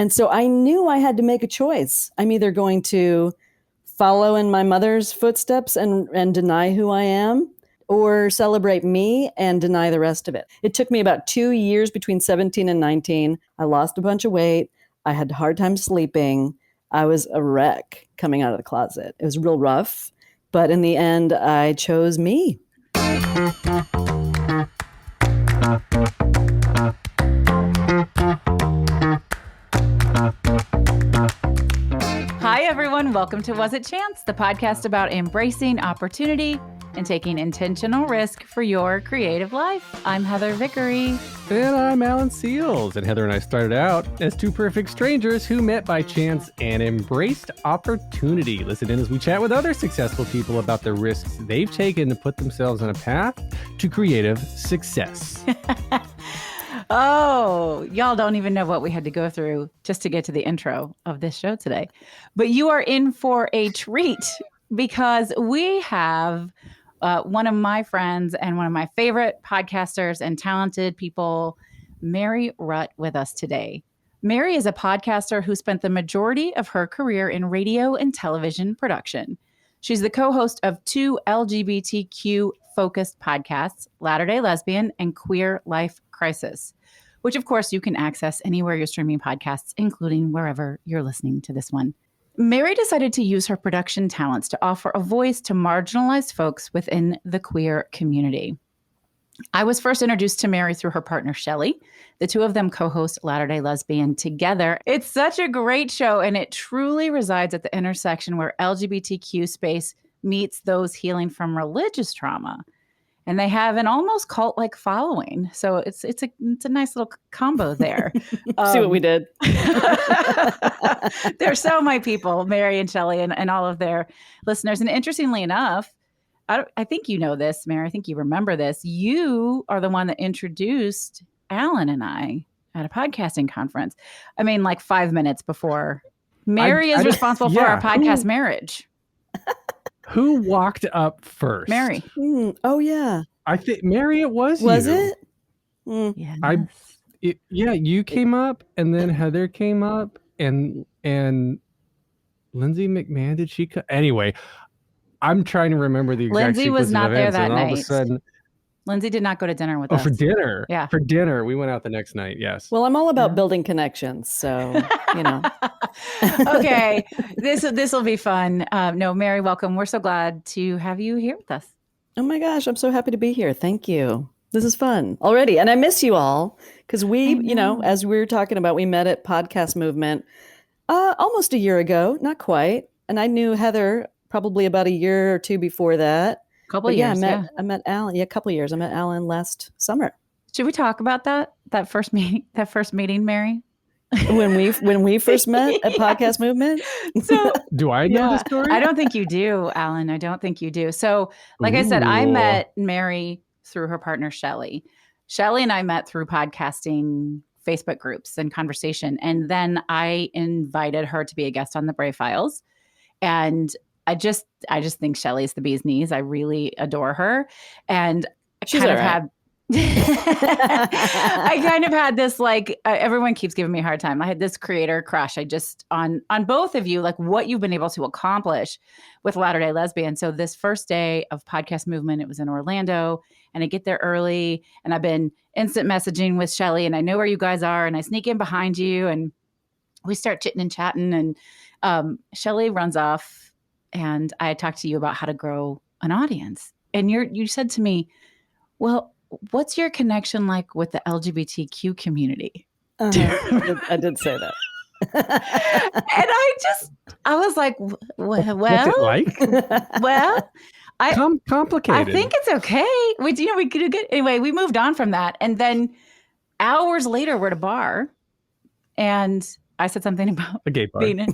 And so I knew I had to make a choice. I'm either going to follow in my mother's footsteps and deny who I am, or celebrate me and deny the rest of it. It took me about 2 years between 17 and 19. I lost a bunch of weight. I had a hard time sleeping. I was a wreck coming out of the closet. It was real rough. But in the end, I chose me. Hi, everyone. Welcome to Was It Chance, the podcast about embracing opportunity and taking intentional risk for your creative life. I'm Heather Vickery. And I'm Alan Seals. And Heather and I started out as two perfect strangers who met by chance and embraced opportunity. Listen in as we chat with other successful people about the risks they've taken to put themselves on a path to creative success. Oh, y'all don't even know what we had to go through just to get to the intro of this show today. But you are in for a treat because we have one of my friends and one of my favorite podcasters and talented people, Mary Rutt, with us today. Mary is a podcaster who spent the majority of her career in radio and television production. She's the co-host of two LGBTQ-focused podcasts, Latter-day Lesbian and Queer Life Crisis, which of course you can access anywhere you're streaming podcasts, including wherever you're listening to this one. Mary decided to use her production talents to offer a voice to marginalized folks within the queer community. I was first introduced to Mary through her partner, Shelley. The two of them co-host Latter-day Lesbian together. It's such a great show, and it truly resides at the intersection where LGBTQ space meets those healing from religious trauma. And they have an almost cult-like following. So it's a nice little combo there. See what we did. They're so my people, Mary and Shelley and all of their listeners. And interestingly enough, I think you know this, Mary. I think you remember this. You are the one that introduced Alan and I at a podcasting conference. I mean, like 5 minutes before. Mary is responsible for our podcast marriage. Who walked up first? Mary. Oh, yeah. I think, Mary, it was you. Was it? Yes. You came up, and then Heather came up, and Lindsay McMahon, did she come? Anyway, I'm trying to remember the exact Lindsay sequence was not of there events, that and all night. of a sudden... Lindsay did not go to dinner with us. Oh, for dinner. Yeah. For dinner. We went out the next night, yes. Well, I'm all about building connections, so, you know. Okay. This will be fun. No, Mary, welcome. We're so glad to have you here with us. Oh my gosh, I'm so happy to be here. Thank you. This is fun already. And I miss you all because we, as we were talking about, we met at Podcast Movement almost a year ago, not quite. And I knew Heather probably about a year or two before that. Couple of years, I met Alan. Yeah, a couple of years. I met Alan last summer. Should we talk about that first meeting, Mary? When we first met at Podcast Movement. So do I know the story? I don't think you do, Alan. I don't think you do. So, like I said, I met Mary through her partner, Shelley. Shelley and I met through podcasting Facebook groups and conversation. And then I invited her to be a guest on the Brave Files. And I just think Shelley's the bee's knees. I really adore her. And I kind of had this, like, everyone keeps giving me a hard time. I had this creator crush. I just, on both of you, like what you've been able to accomplish with Latter-day Lesbian. So this first day of Podcast Movement, it was in Orlando, and I get there early, and I've been instant messaging with Shelley, and I know where you guys are, and I sneak in behind you, and we start chitting and chatting, and Shelley runs off. And I talked to you about how to grow an audience. And you said to me, well, what's your connection like with the LGBTQ community? I did say that. And I was like, well, what's it like? Well, complicated. I think it's okay. We could get, anyway, we moved on from that. And then hours later, we're at a bar, and I said something about a gay bar. Nope,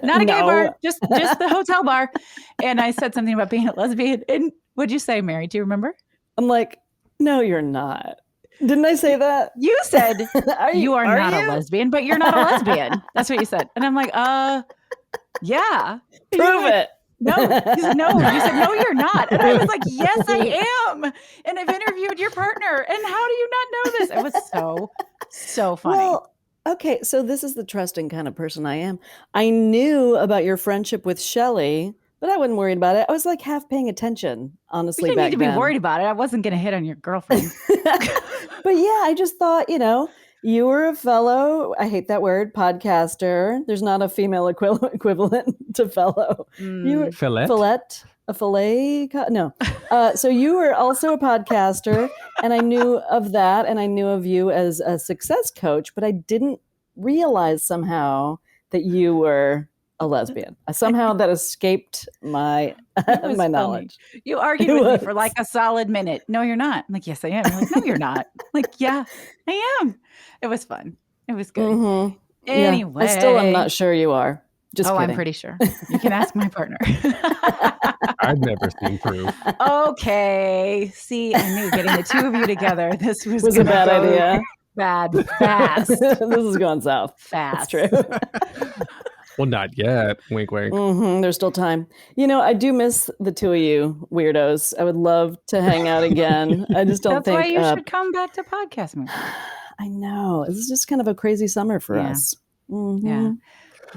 not a gay bar, just the hotel bar. And I said something about being a lesbian. And what'd you say, Mary? Do you remember? I'm like, no, you're not. Didn't I say that? You said you are not a lesbian, but you're not a lesbian. That's what you said. And I'm like, yeah. Prove it. No, you said, no, you're not. And I was like, yes, I am. And I've interviewed your partner. And how do you not know this? It was so funny. Well, Okay, so this is the trusting kind of person I am. I knew about your friendship with Shelley, but I wasn't worried about it. I was like half paying attention, You honestly, didn't need back to be then. worried about it. I wasn't going to hit on your girlfriend. But yeah, I just thought, you were a fellow, I hate that word, podcaster. There's not a female equivalent to fellow. You were Fillet? a fillet? No. So you were also a podcaster, and I knew of that, and I knew of you as a success coach, but I didn't realize somehow that you were a lesbian. Somehow that escaped my It was my funny. knowledge. You argued It with me was. for like a solid minute. No, you're not. I'm like, yes, I am. You're like, no, you're not. I'm like, yeah, I am. It was fun. It was good. Mhm. Yeah. Anyway. I still am not sure you are. Just I'm kidding. pretty sure. You can ask my partner. I've never seen proof. Okay. See, I knew getting the two of you together, this was a gonna bad go idea. bad fast. This is going south. Fast. That's true. Well, not yet. Wink, wink. There's still time. I do miss the two of you weirdos. I would love to hang out again. I just don't That's think. why you should come back to podcasting. I know. This is just kind of a crazy summer for us. Mhm. Yeah.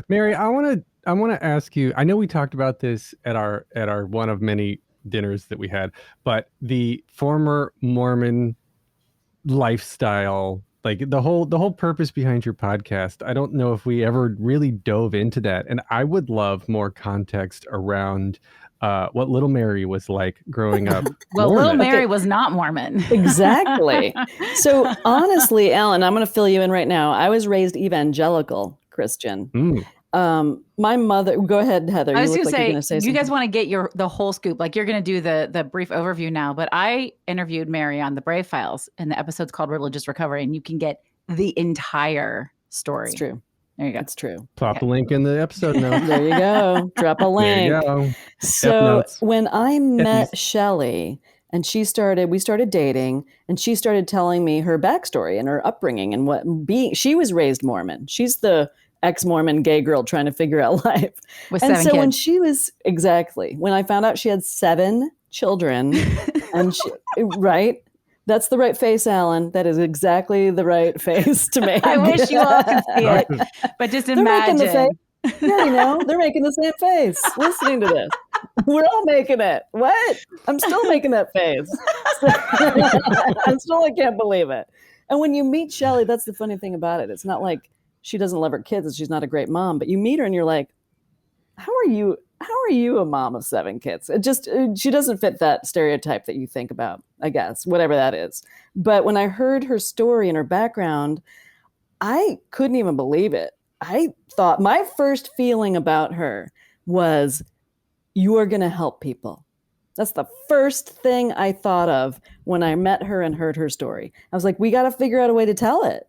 Mary, I want to ask you. I know we talked about this at our one of many dinners that we had, but the former Mormon lifestyle, like the whole purpose behind your podcast. I don't know if we ever really dove into that, and I would love more context around what little Mary was like growing up. Well, Mormon. little Mary Okay. was not Mormon. Exactly. So honestly, Alan, I'm going to fill you in right now. I was raised evangelical Christian. My mother. Go ahead, Heather. I was you going look like you're going to say you something. guys want to get the whole scoop. Like you're going to do the brief overview now, but I interviewed Mary on the Brave Files, and the episode's called Religious Recovery, and you can get the entire story. It's true. There you go. That's true. Plop a link in the episode notes. There you go. Drop a link. There you go. So F-notes. when I met F's. Shelley and we started dating, and she started telling me her backstory and her upbringing and she was raised Mormon. She's the ex-Mormon gay girl trying to figure out life. With And 7 so kids. when I found out she had 7 children and right? That's the right face, Alan. That is exactly the right face to make. I wish you all could see it, but just They're making the imagine. face. Yeah, they're making the same face listening to this. We're all making it. What? I'm still making that face. I can't believe it. And when you meet Shelley, that's the funny thing about it. It's not like she doesn't love her kids and she's not a great mom, but you meet her and you're like, how are you a mom of 7 kids? She doesn't fit that stereotype that you think about, I guess, whatever that is. But when I heard her story and her background, I couldn't even believe it. I thought my first feeling about her was, you are going to help people. That's the first thing I thought of when I met her and heard her story. I was like, we got to figure out a way to tell it.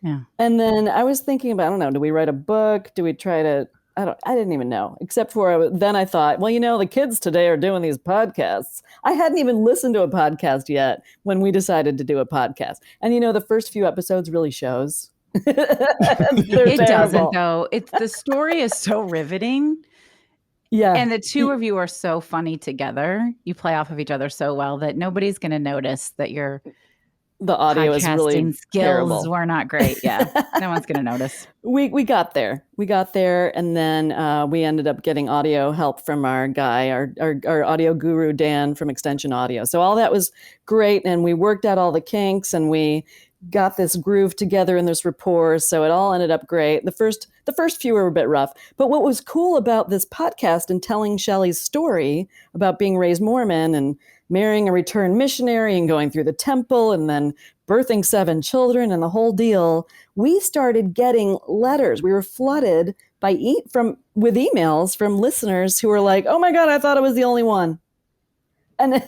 Yeah. And then I was thinking about, I don't know, do we write a book? Do we try to, I didn't even know, except for then I thought, well, the kids today are doing these podcasts. I hadn't even listened to a podcast yet when we decided to do a podcast. And the first few episodes really shows. It doesn't though. The story is so riveting. Yeah. And the two of you are so funny together. You play off of each other so well that nobody's going to notice that the audio is really skills terrible. were not great. Yeah. No one's going to notice. We got there. And then we ended up getting audio help from our guy, our audio guru, Dan from Extension Audio. So all that was great. And we worked out all the kinks and we got this groove together and this rapport. So it all ended up great. The first few were a bit rough. But what was cool about this podcast and telling Shelley's story about being raised Mormon and marrying a returned missionary and going through the temple and then birthing 7 children and the whole deal, we started getting letters. We were flooded with emails from listeners who were like, oh my God, I thought I was the only one. And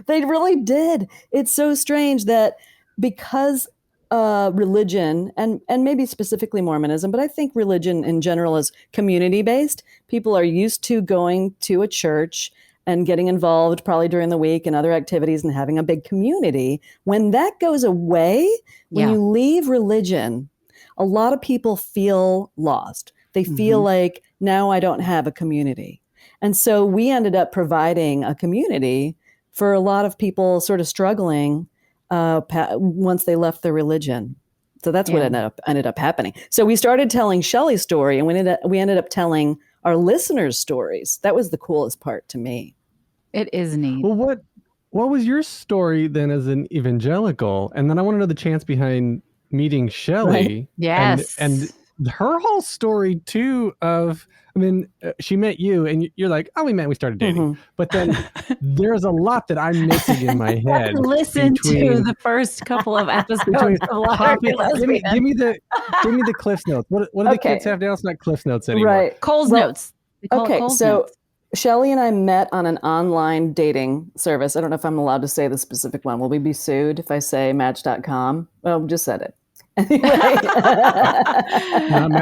they really did. It's so strange that because religion and maybe specifically Mormonism, but I think religion in general is community-based. People are used to going to a church and getting involved probably during the week and other activities and having a big community. When that goes away, when you leave religion, a lot of people feel lost. They feel like, now I don't have a community. And so we ended up providing a community for a lot of people sort of struggling once they left their religion. So that's what Yeah. ended up happening. So we started telling Shelley's story, and we ended up telling our listeners' stories. That was the coolest part to me. It is neat. Well, what was your story then as an evangelical? And then I want to know the chance behind meeting Shelley. Right. Yes. And her whole story too of, I mean, she met you and you're like, oh, we met and we started dating. Mhm. But then there's a lot that I'm missing in my head. Listen to the first couple of episodes of Library Lesbian. Give me the Cliff's Notes. What do the Okay. kids have now? It's not Cliff's Notes anymore. Right. Cole's Well, Notes. They call it Okay, Cole's so Notes. Shelley and I met on an online dating service. I don't know if I'm allowed to say the specific one. Will we be sued if I say Match.com? Well, just said it. Anyway.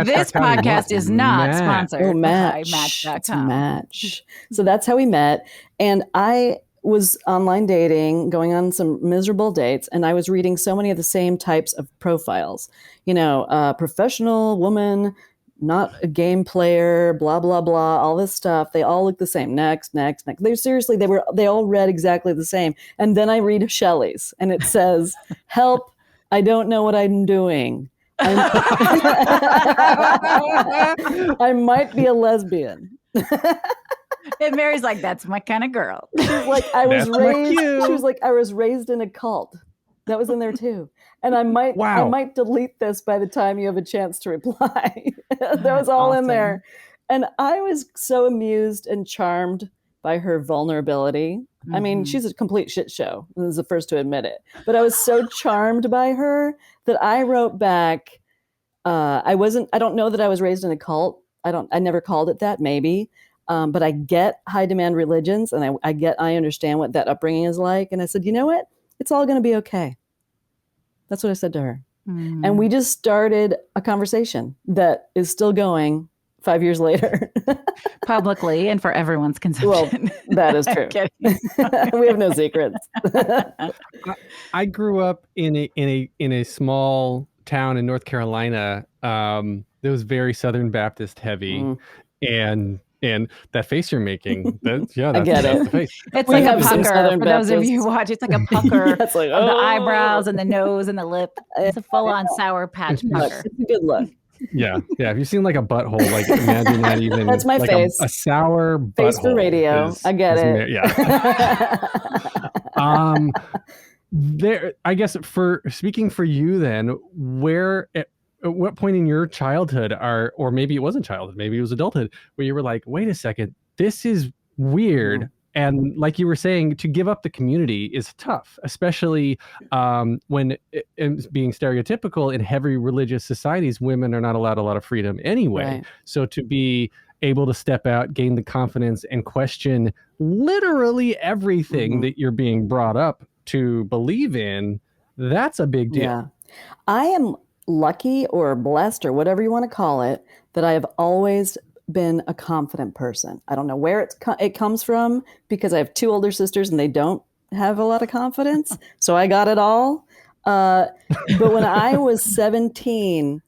This podcast is not sponsored by Match. Match.com. It's Match. So that's how we met. And I was online dating, going on some miserable dates, and I was reading so many of the same types of profiles. Professional woman, not a game player, blah, blah, blah, all this stuff. They all look the same. Next. They all read exactly the same. And then I read Shelley's and it says, help, I don't know what I'm doing. I might be a lesbian. And Mary's like, that's my kind of girl. She's like, I was raised in a cult. That was in there too. And I might delete this by the time you have a chance to reply. That was all in there. And I was so amused and charmed by her vulnerability. Mm-hmm. I mean, she's a complete shit show. I was the first to admit it. But I was so charmed by her that I wrote back, I don't know that I was raised in a cult. I never called it that, maybe. But I get high demand religions and I understand what that upbringing is like. And I said, you know what? It's all going to be okay. That's what I said to her. Mm. And we just started a conversation that is still going 5 years later. Publicly and for everyone's consumption. Well, that is true. We have no secrets. I grew up in a small town in North Carolina that was very Southern Baptist heavy. And that face you're making, that's I get it. the face. It's like a pucker. For those of you who watch, it's like a pucker of the eyebrows and the nose and the lip. It's a full-on Sour Patch pucker. It's a good look. Yeah. Have you seen like a butthole? Like imagine that even. That's my like face. A sour butthole. Face for radio. I get it. Yeah. I guess speaking for you then, where at what point in your childhood or maybe it wasn't childhood, maybe it was adulthood, where you were like, wait a second, this is weird. Mm. And like you were saying, to give up the community is tough, especially when being stereotypical in heavy religious societies, women are not allowed a lot of freedom anyway. Right. So to be able to step out, gain the confidence and question literally everything that you're being brought up to believe in, that's a big deal. Yeah. I am lucky or blessed or whatever you want to call it, that I have always been a confident person. I don't know where it comes from because I have two older sisters and they don't have a lot of confidence. So I got it all. But when I was 17,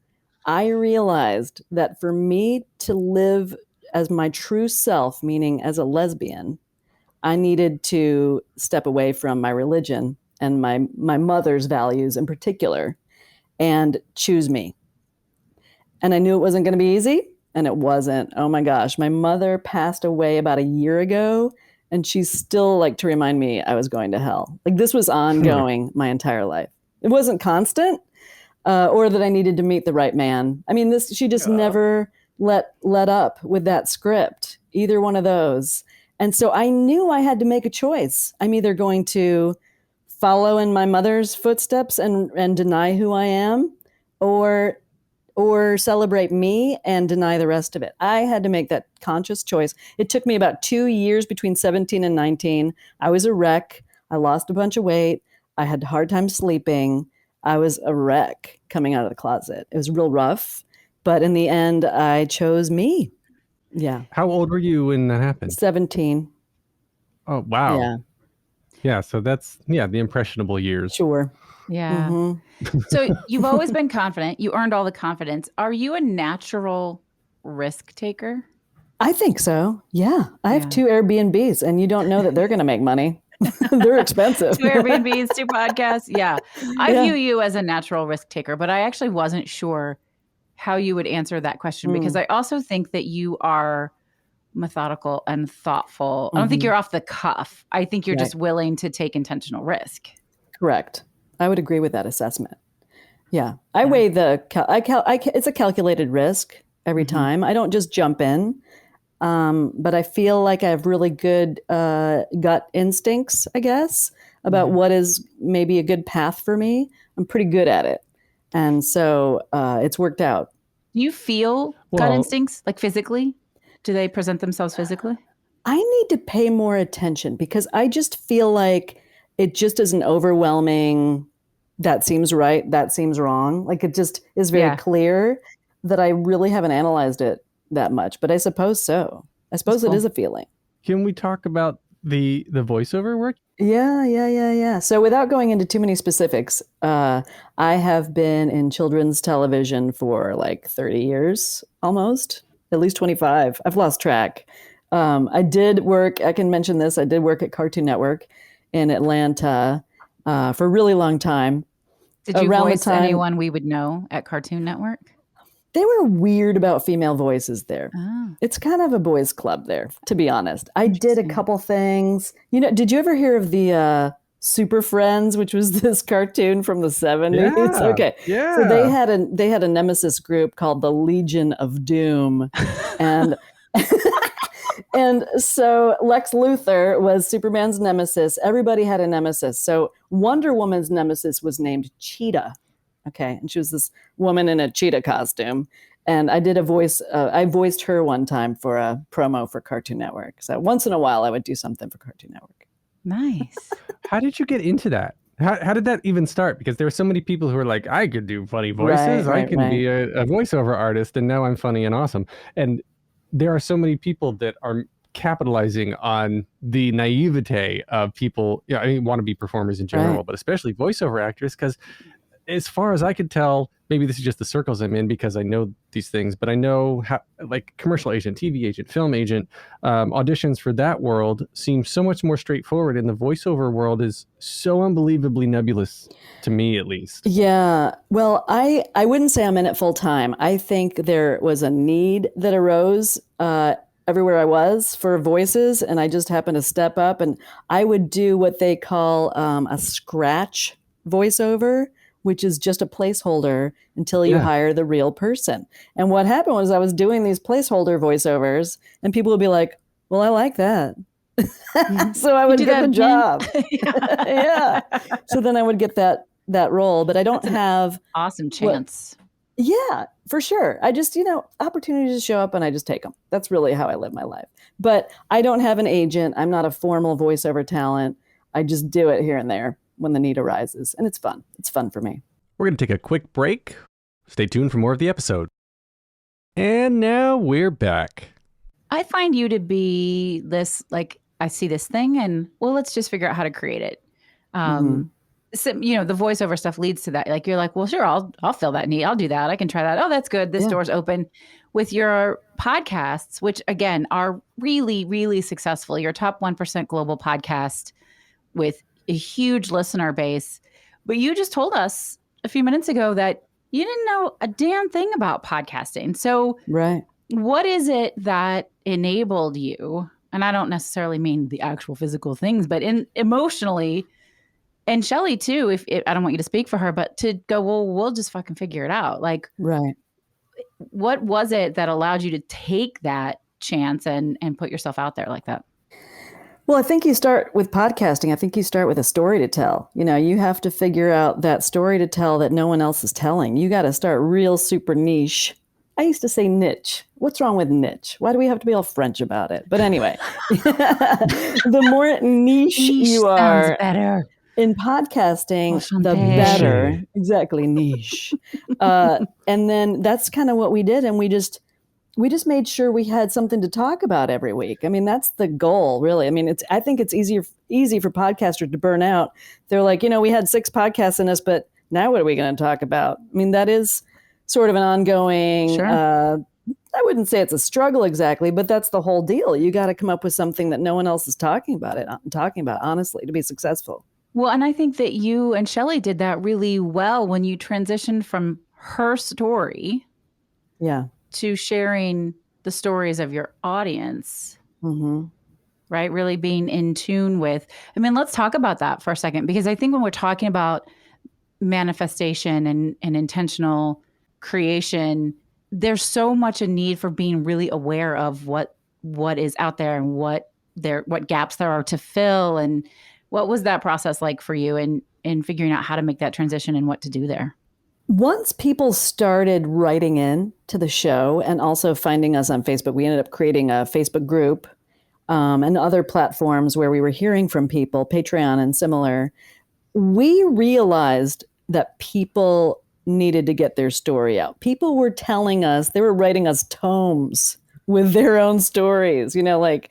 I realized that for me to live as my true self, meaning as a lesbian, I needed to step away from my religion and my mother's values in particular and choose me. And I knew it wasn't going to be easy. And it wasn't. Oh my gosh. My mother passed away about a year ago and she's still like to remind me I was going to hell. Like this was ongoing my entire life. It wasn't constant or that I needed to meet the right man. I mean, she just never let up with that script, either one of those. And so I knew I had to make a choice. I'm either going to follow in my mother's footsteps and deny who I am or celebrate me and deny the rest of it. I had to make that conscious choice. It took me about 2 years between 17 and 19. I was a wreck. I lost a bunch of weight. I had a hard time sleeping. I was a wreck coming out of the closet. It was real rough. But in the end, I chose me. Yeah. How old were you when that happened? 17. Oh, wow. Yeah. Yeah. So that's, the impressionable years. Sure. Yeah. Mm-hmm. So you've always been confident. You earned all the confidence. Are you a natural risk taker? I think so. Yeah. I have 2 Airbnbs and you don't know that they're going to make money. They're expensive. 2 Airbnbs, 2 podcasts. Yeah. I Yeah. view you as a natural risk taker, but I actually wasn't sure how you would answer that question because I also think that you are methodical and thoughtful. I don't think you're off the cuff. I think you're Right. just willing to take intentional risk. Correct. I would agree with that assessment. Yeah. I weigh it's a calculated risk every time. I don't just jump in. But I feel like I have really good gut instincts, I guess, about what is maybe a good path for me. I'm pretty good at it. And so it's worked out. Do you feel gut instincts, like physically? Do they present themselves physically? I need to pay more attention because I just feel like it just is an overwhelming, that seems right, that seems wrong. Like it just is very clear that I really haven't analyzed it that much, but I suppose so. I suppose it is a feeling. Can we talk about the voiceover work? Yeah. So without going into too many specifics, I have been in children's television for like 30 years, almost, at least 25. I've lost track. I did work, I can mention this, I did work at Cartoon Network in Atlanta for a really long time. Did you voice anyone we would know at Cartoon Network? They were weird about female voices there. Oh. It's kind of a boys' club there, to be honest. I did a couple things. You know, did you ever hear of the Super Friends, which was this cartoon from the 70s? Yeah, Okay. Yeah. So they had a nemesis group called the Legion of Doom. And and so Lex Luthor was Superman's nemesis. Everybody had a nemesis. So Wonder Woman's nemesis was named Cheetah. Okay. And she was this woman in a cheetah costume. And I did I voiced her one time for a promo for Cartoon Network. So once in a while, I would do something for Cartoon Network. Nice. How did you get into that? How did that even start? Because there were so many people who were like, I could do funny voices. I can be a voiceover artist. And now I'm funny and awesome. And there are so many people that are capitalizing on the naivete of people, want to be performers in general, but especially voiceover actors, because as far as I could tell, maybe this is just the circles I'm in because I know these things, but I know how, like, commercial agent, TV agent, film agent, auditions for that world seem so much more straightforward, and the voiceover world is so unbelievably nebulous, to me at least. Yeah. Well, I wouldn't say I'm in it full time. I think there was a need that arose everywhere I was for voices, and I just happened to step up, and I would do what they call a scratch voiceover, which is just a placeholder until you hire the real person. And what happened was I was doing these placeholder voiceovers and people would be like, well, I like that. So I would get the job. Yeah. So then I would get that role, but I don't have awesome chance. Yeah, for sure. I just, opportunities show up and I just take them. That's really how I live my life. But I don't have an agent. I'm not a formal voiceover talent. I just do it here and there when the need arises. And it's fun. It's fun for me. We're going to take a quick break. Stay tuned for more of the episode. And now we're back. I find you to be this, like, I see this thing and, well, let's just figure out how to create it. So, the voiceover stuff leads to that. Like, you're like, well, sure, I'll fill that need. I'll do that. I can try that. Oh, that's good. This door's open. With your podcasts, which again are really, really successful. Your top 1% global podcast with a huge listener base. But you just told us a few minutes ago that you didn't know a damn thing about podcasting. So what is it that enabled you? And I don't necessarily mean the actual physical things, but emotionally, and Shelley too, I don't want you to speak for her, but to go, well, we'll just fucking figure it out. Like, what was it that allowed you to take that chance and put yourself out there like that? Well, I think you start with podcasting. I think you start with a story to tell. You have to figure out that story to tell that no one else is telling. You got to start real super niche. I used to say niche. What's wrong with niche? Why do we have to be all French about it? But anyway, the more niche you are better in podcasting, the better. Exactly, niche. And then that's kind of what we did. And we just made sure we had something to talk about every week. I mean, that's the goal, really. I mean, I think it's easy for podcasters to burn out. They're like, we had 6 podcasts in us, but now what are we going to talk about? I mean, that is sort of an ongoing, I wouldn't say it's a struggle exactly, but that's the whole deal. You got to come up with something that no one else is talking about honestly, to be successful. Well, and I think that you and Shelley did that really well when you transitioned from her story to sharing the stories of your audience. Mm-hmm. Right? Really being in tune with, I mean, let's talk about that for a second, because I think when we're talking about manifestation and intentional creation, there's so much a need for being really aware of what is out there and what gaps there are to fill. And what was that process like for you in figuring out how to make that transition and what to do there? Once people started writing in to the show and also finding us on Facebook, we ended up creating a Facebook group and other platforms where we were hearing from people, Patreon and similar. We realized that people needed to get their story out. People were telling us, they were writing us tomes with their own stories, like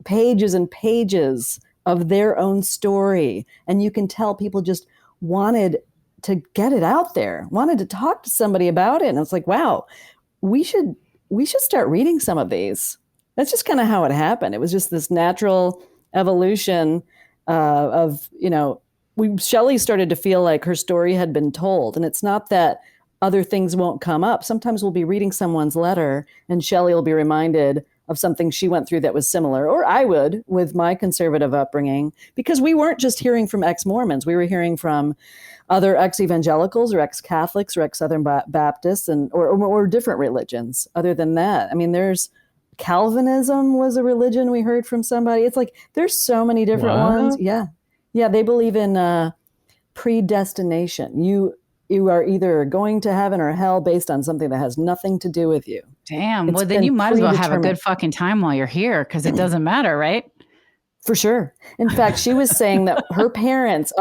pages and pages of their own story. And you can tell people just wanted to get it out there, wanted to talk to somebody about it. And it's like, wow, we should start reading some of these. That's just kind of how it happened. It was just this natural evolution of, Shelley started to feel like her story had been told. And it's not that other things won't come up. Sometimes we'll be reading someone's letter and Shelley will be reminded of something she went through that was similar, or I would with my conservative upbringing, because we weren't just hearing from ex-Mormons. We were hearing from other ex-evangelicals or ex-Catholics or ex-Southern Baptists or different religions other than that. I mean, there's Calvinism was a religion we heard from somebody. It's like there's so many different ones. Yeah. They believe in predestination. You are either going to heaven or hell based on something that has nothing to do with you. Damn. Well, then you might as well have a good fucking time while you're here, because it doesn't matter, right? For sure. In fact, she was saying that her parents,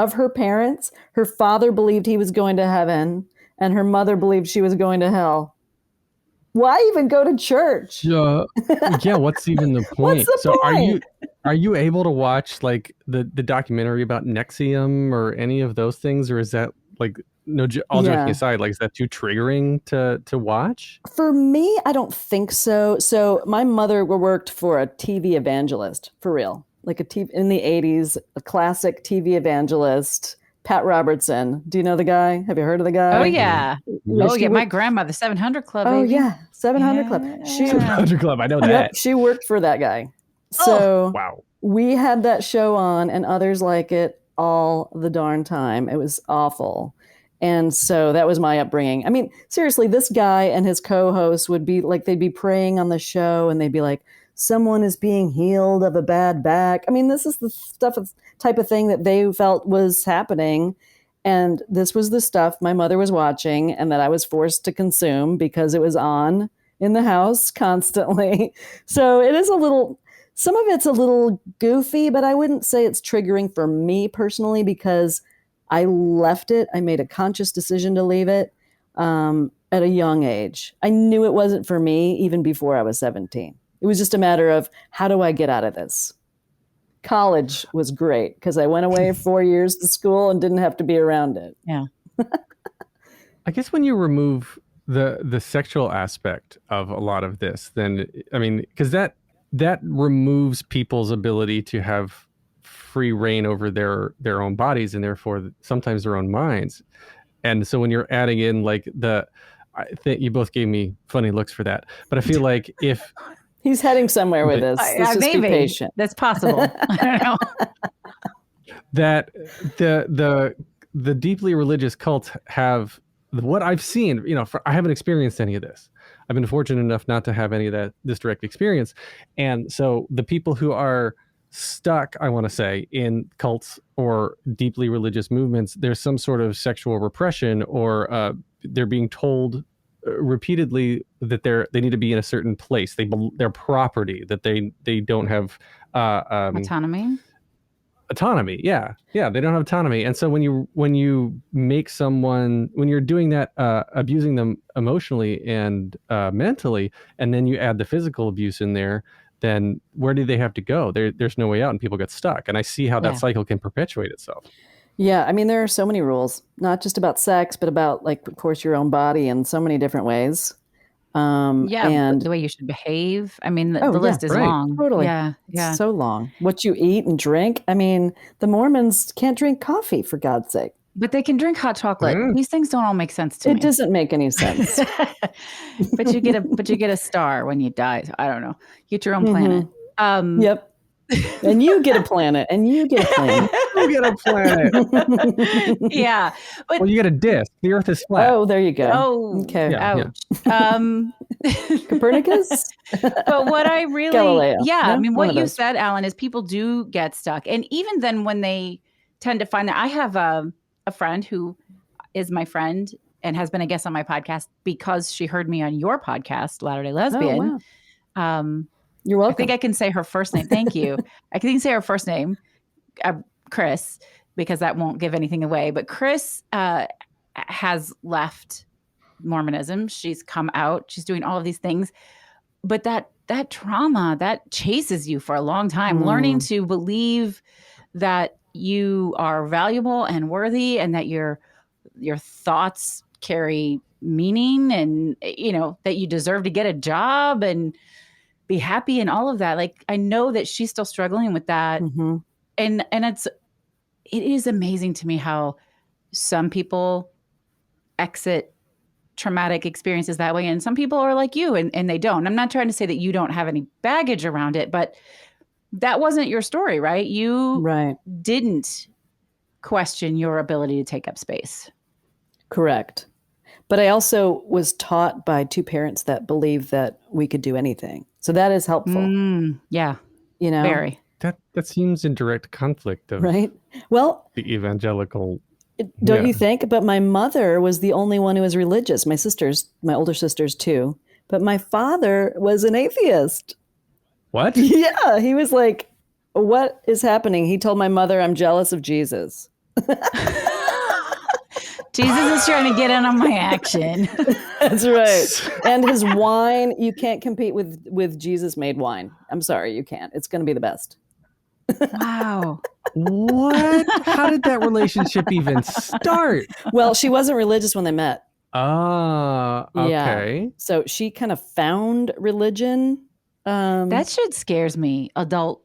her father believed he was going to heaven and her mother believed she was going to hell. Why even go to church? Yeah, what's even the point? What's the point? Are you able to watch like the documentary about Nexium or any of those things, or is that like all joking aside, like is that too triggering to watch? For me, I don't think so. So my mother worked for a TV evangelist, for real, like in the 80s, a classic TV evangelist. Pat Robertson. Do you know the guy? Have you heard of the guy? Oh, yeah. My grandma, the 700 Club. Oh, baby. yeah. 700 Club. 700 Club. I know that. Yep, she worked for that guy. So wow. We had that show on and others like it all the darn time. It was awful. And so that was my upbringing. I mean, seriously, this guy and his co-host would be like, they'd be praying on the show and they'd be like, someone is being healed of a bad back. I mean, this is the type of thing that they felt was happening. And this was the stuff my mother was watching and that I was forced to consume because it was on in the house constantly. So it is some of it's a little goofy, but I wouldn't say it's triggering for me personally because I left it. I made a conscious decision to leave it at a young age. I knew it wasn't for me even before I was 17. It was just a matter of how do I get out of this? College was great because I went away 4 years to school and didn't have to be around it. Yeah. I guess when you remove the sexual aspect of a lot of this, then, I mean, because that removes people's ability to have free reign over their own bodies and therefore sometimes their own minds. And so when you're adding in like I think you both gave me funny looks for that, but I feel like if he's heading somewhere with this. Let's just be patient. That's possible. I don't know. That the deeply religious cults have what I've seen. I haven't experienced any of this. I've been fortunate enough not to have any of this direct experience, and so the people who are stuck, I want to say, in cults or deeply religious movements, there's some sort of sexual repression, or they're being told repeatedly that they need to be in a certain place. They're property, that they don't have autonomy. Yeah, they don't have autonomy. And so when you make someone, when you're doing that, abusing them emotionally and mentally, and then you add the physical abuse in there, then where do they have to go? There's no way out, and people get stuck. And I see how that cycle can perpetuate itself. Yeah, I mean, there are so many rules, not just about sex, but about, like, of course, your own body in so many different ways. And the way you should behave. I mean, Oh, the yeah, list is right. long. totally. Yeah. It's Yeah. so long. What you eat and drink. I mean, the Mormons can't drink coffee, for God's sake. But they can drink hot chocolate. Mm. These things don't all make sense to me. It doesn't make any sense. But you get a star when you die. I don't know. You get your own Mhm. planet. Yep. And you get a planet, and you get a planet. You get a planet. Yeah. But Well, you get a disc. The Earth is flat. Oh, there you go. oh, Okay. Yeah. ouch. Copernicus? But what I really, Galileo. yeah, I No? mean, One what of you those. said, Alan, is people do get stuck. And even then when they tend to find that, I have a friend who is my friend and has been a guest on my podcast because she heard me on your podcast, Latter-day Lesbian. Oh, wow. I You're welcome. think I can say her first name. Thank you. I can say her first name, Chris, because that won't give anything away. But Chris has left Mormonism. She's come out. She's doing all of these things. But that trauma, that chases you for a long time. Learning to believe that you are valuable and worthy and that your thoughts carry meaning and, that you deserve to get a job and be happy and all of that. Like, I know that she's still struggling with that. Mhm. And it is amazing to me how some people exit traumatic experiences that way. And some people are like you and they don't. I'm not trying to say that you don't have any baggage around it, but that wasn't your story, right? You Right. didn't question your ability to take up space. Correct. But I also was taught by two parents that believed that we could do anything. So that is helpful. Yeah, Very. That seems in direct conflict of Right? Well, the evangelical. don't you think? But my mother was the only one who was religious. My older sisters too. But my father was an atheist. What? Yeah. He was like, what is happening? He told my mother, I'm jealous of Jesus. Jesus is trying to get in on my action. That's right. And his wine, you can't compete with Jesus made wine. I'm sorry, you can't. It's going to be the best. Wow. What? How did that relationship even start? Well, she wasn't religious when they met. Okay. Yeah. So she kind of found religion. That shit scares me. Adult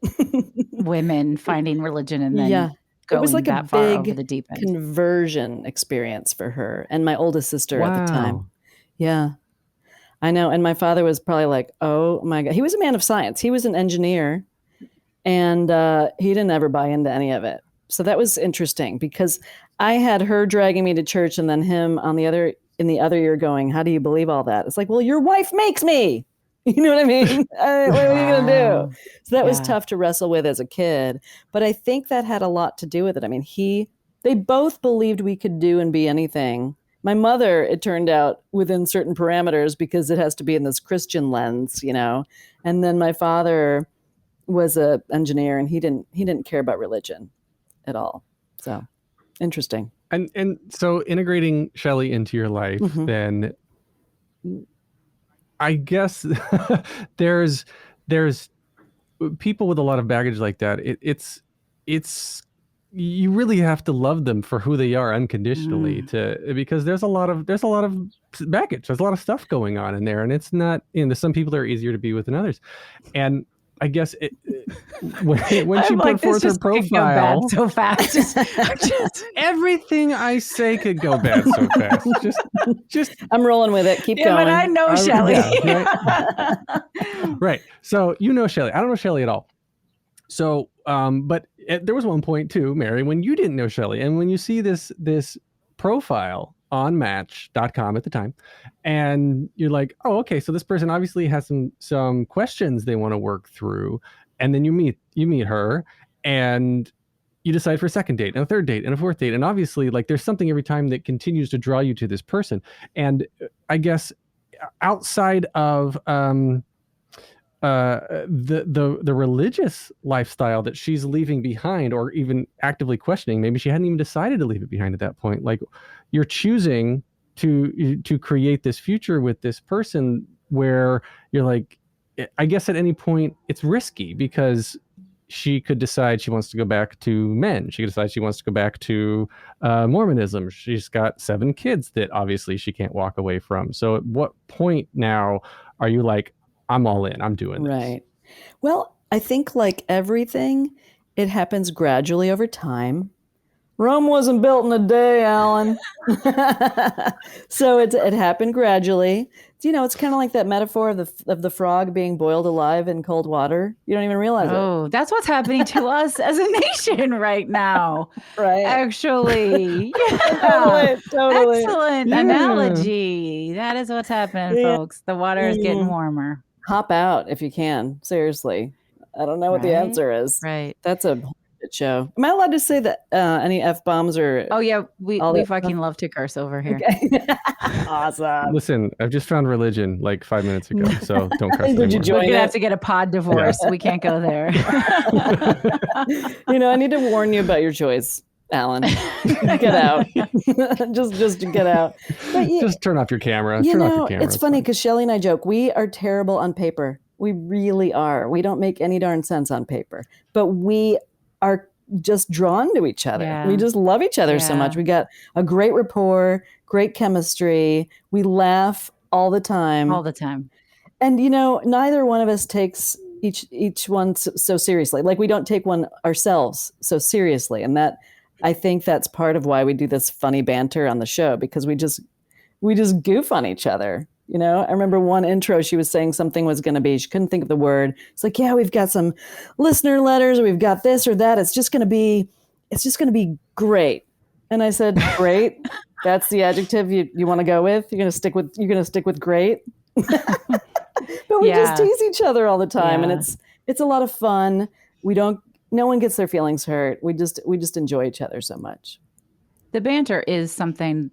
women finding religion and then it was like that a far over big the deep end. conversion experience for her and my oldest sister at the time. Wow. Yeah. I know. And my father was probably like, oh my God. He was a man of science. He was an engineer and he didn't ever buy into any of it. So that was interesting because I had her dragging me to church and then him in the other ear going, how do you believe all that? It's like, well, your wife makes me. You know what I mean? What are you going to do? So that was tough to wrestle with as a kid. But I think that had a lot to do with it. I mean, they both believed we could do and be anything. My mother, it turned out, within certain parameters because it has to be in this Christian lens, And then my father was an engineer and he didn't care about religion at all. So interesting. And so integrating Shelley into your life, then I guess there's people with a lot of baggage like that. It's you really have to love them for who they are unconditionally because there's a lot of baggage. There's a lot of stuff going on in there, and it's not. Some people are easier to be with than others, and I guess when she put forth her profile, so fast. Everything I say could go bad so fast. Just I'm rolling with it. Keep going. But I know Shelley. Yeah, right. So Shelley. I don't know Shelley at all. So, but there was one point too, Mary, when you didn't know Shelley, and when you see this profile on Match.com at the time, and you're like, oh, okay, so this person obviously has some questions they want to work through, and then you meet her, and you decide for a second date and a third date and a fourth date, and obviously, like, there's something every time that continues to draw you to this person, and I guess outside of the religious lifestyle that she's leaving behind, or even actively questioning, maybe she hadn't even decided to leave it behind at that point. Like, you're choosing to create this future with this person where you're like, I guess at any point it's risky because she could decide she wants to go back to men. She could decide she wants to go back to Mormonism. She's got 7 kids that obviously she can't walk away from. So at what point now are you like, I'm all in, I'm doing this? Right. Well, I think like everything, it happens gradually over time. Rome wasn't built in a day, Alan. So it happened gradually. It's kind of like that metaphor of the frog being boiled alive in cold water. You don't even realize it. Oh, that's what's happening to us as a nation right now. Right. Actually. Yeah. Totally. Excellent analogy. That is what's happening, folks. The water is getting warmer. Hop out if you can. Seriously. I don't know what the answer is. Right. That's a show. Am I allowed to say that any F-bombs or? Oh yeah, we fucking love to curse over here. Okay. Awesome. Listen, I've just found religion like 5 minutes ago, so don't curse anymore. We're gonna have to get a pod divorce. Yeah. We can't go there. I need to warn you about your choice, Alan. Get out. just get out. But just turn off your camera. Turn off your camera. It's funny because Shelly and I joke, we are terrible on paper. We really are. We don't make any darn sense on paper, but we are just drawn to each other. Yeah. We just love each other so much. We got a great rapport, great chemistry. We laugh all the time. All the time. And, neither one of us takes each one so seriously. Like we don't take one ourselves so seriously. And I think that's part of why we do this funny banter on the show, because we just goof on each other. I remember one intro, she was saying something was going to be, she couldn't think of the word. It's like, yeah, we've got some listener letters, or we've got this or that. It's just going to be great. And I said, great. That's the adjective you want to go with. You're going to stick with great. But we just tease each other all the time. And it's a lot of fun. No one gets their feelings hurt. We just enjoy each other so much. The banter is something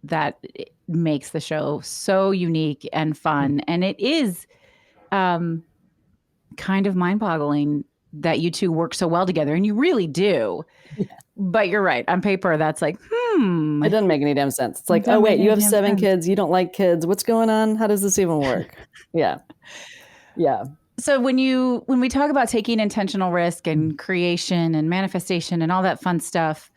that makes the show so unique and fun. And it is kind of mind-boggling that you two work so well together, and you really do. Yeah. But you're right. On paper, that's like, It doesn't make any damn sense. It's like, oh, wait, you have 7 kids. You don't like kids. What's going on? How does this even work? Yeah. Yeah. So when we talk about taking intentional risk and creation and manifestation and all that fun stuff,